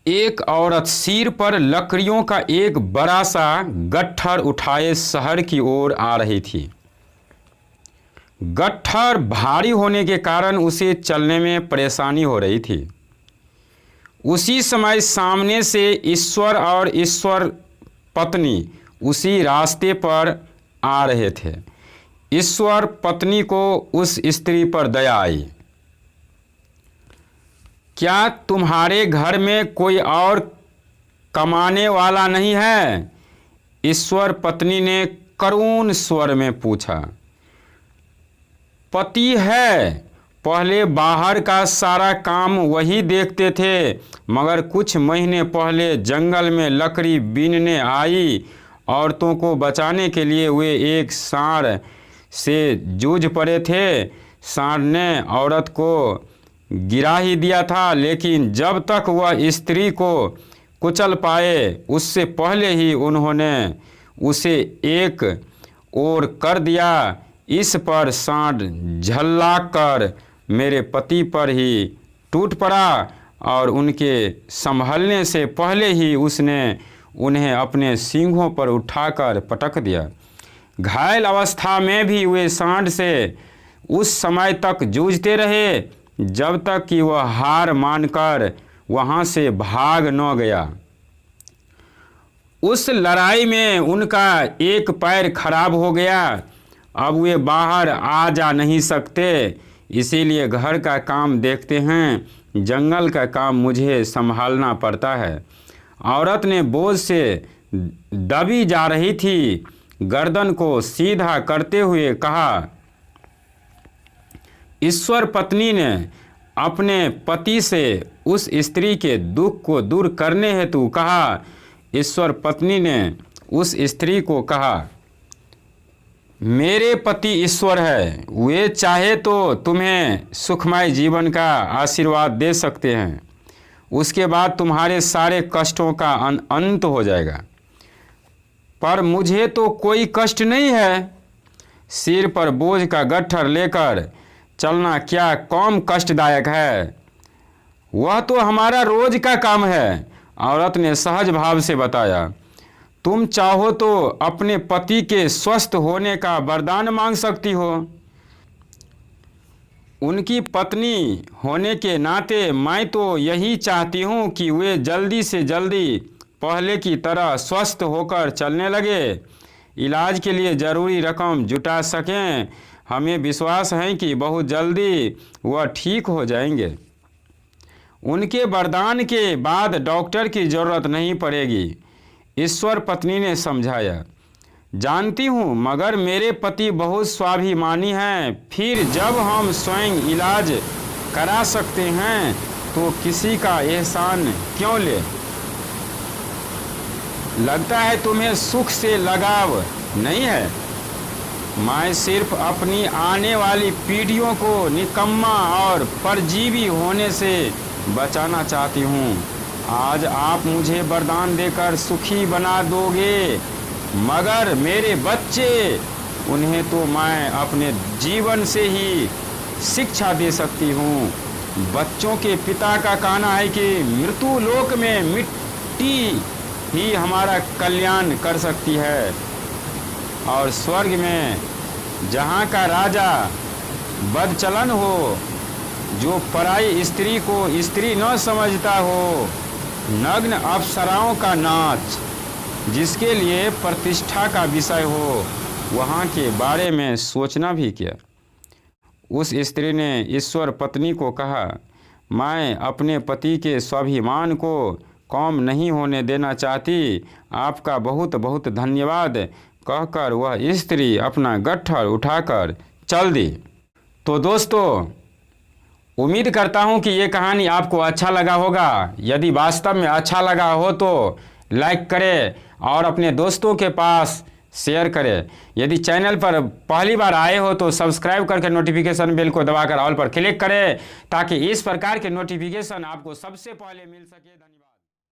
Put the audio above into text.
एक औरत सिर पर लकड़ियों का एक बड़ा सा गट्ठर उठाए शहर की ओर आ रही थी। गट्ठर भारी होने के कारण उसे चलने में परेशानी हो रही थी। उसी समय सामने से ईश्वर और ईश्वर पत्नी उसी रास्ते पर आ रहे थे। ईश्वर पत्नी को उस स्त्री पर दया आई। क्या तुम्हारे घर में कोई और कमाने वाला नहीं है? ईश्वर पत्नी ने करुण स्वर में पूछा। पति है, पहले बाहर का सारा काम वही देखते थे, मगर कुछ महीने पहले जंगल में लकड़ी बीनने आई औरतों को बचाने के लिए वे एक सांड से जूझ पड़े थे। सांड ने औरत को गिरा ही दिया था, लेकिन जब तक वह स्त्री को कुचल पाए उससे पहले ही उन्होंने उसे एक ओर कर दिया। इस पर सांड झल्लाकर मेरे पति पर ही टूट पड़ा और उनके संभलने से पहले ही उसने उन्हें अपने सींगों पर उठाकर पटक दिया। घायल अवस्था में भी वे सांड से उस समय तक जूझते रहे जब तक कि वह हार मानकर वहां से भाग न गया। उस लड़ाई में उनका एक पैर खराब हो गया। अब वे बाहर आ जा नहीं सकते, इसीलिए घर का काम देखते हैं, जंगल का काम मुझे संभालना पड़ता है। औरत ने बोझ से दबी जा रही थी, गर्दन को सीधा करते हुए कहा। ईश्वर पत्नी ने अपने पति से उस स्त्री के दुख को दूर करने हेतु कहा। ईश्वर पत्नी ने उस स्त्री को कहा, मेरे पति ईश्वर है, वे चाहे तो तुम्हें सुखमय जीवन का आशीर्वाद दे सकते हैं। उसके बाद तुम्हारे सारे कष्टों का अंत हो जाएगा। पर मुझे तो कोई कष्ट नहीं है। सिर पर बोझ का गट्ठर लेकर चलना क्या कम कष्टदायक है? वह तो हमारा रोज का काम है, औरत ने सहज भाव से बताया। तुम चाहो तो अपने पति के स्वस्थ होने का वरदान मांग सकती हो। उनकी पत्नी होने के नाते मैं तो यही चाहती हूँ कि वे जल्दी से जल्दी पहले की तरह स्वस्थ होकर चलने लगे, इलाज के लिए ज़रूरी रकम जुटा सकें। हमें विश्वास है कि बहुत जल्दी वह ठीक हो जाएंगे। उनके वरदान के बाद डॉक्टर की ज़रूरत नहीं पड़ेगी, ईश्वर पत्नी ने समझाया। जानती हूँ, मगर मेरे पति बहुत स्वाभिमानी हैं। फिर जब हम स्वयं इलाज करा सकते हैं तो किसी का एहसान क्यों ले? लगता है तुम्हें सुख से लगाव नहीं है। मैं सिर्फ अपनी आने वाली पीढ़ियों को निकम्मा और परजीवी होने से बचाना चाहती हूँ। आज आप मुझे वरदान देकर सुखी बना दोगे, मगर मेरे बच्चे, उन्हें तो मैं अपने जीवन से ही शिक्षा दे सकती हूँ। बच्चों के पिता का कहना है कि मृत्यु लोक में मिट्टी ही हमारा कल्याण कर सकती है और स्वर्ग में जहाँ का राजा बदचलन हो, जो पराई स्त्री को स्त्री न समझता हो, नग्न अप्सराओं का नाच जिसके लिए प्रतिष्ठा का विषय हो, वहाँ के बारे में सोचना भी क्या? उस स्त्री ने ईश्वर पत्नी को कहा, मैं अपने पति के स्वाभिमान को कम नहीं होने देना चाहती। आपका बहुत बहुत धन्यवाद, कहकर वह स्त्री अपना गट्ठर उठाकर चल दी। तो दोस्तों, उम्मीद करता हूं कि ये कहानी आपको अच्छा लगा होगा। यदि वास्तव में अच्छा लगा हो तो लाइक करें और अपने दोस्तों के पास शेयर करें। यदि चैनल पर पहली बार आए हो तो सब्सक्राइब करके नोटिफिकेशन बेल को दबाकर ऑल पर क्लिक करें ताकि इस प्रकार के नोटिफिकेशन आपको सबसे पहले मिल सके। धन्यवाद।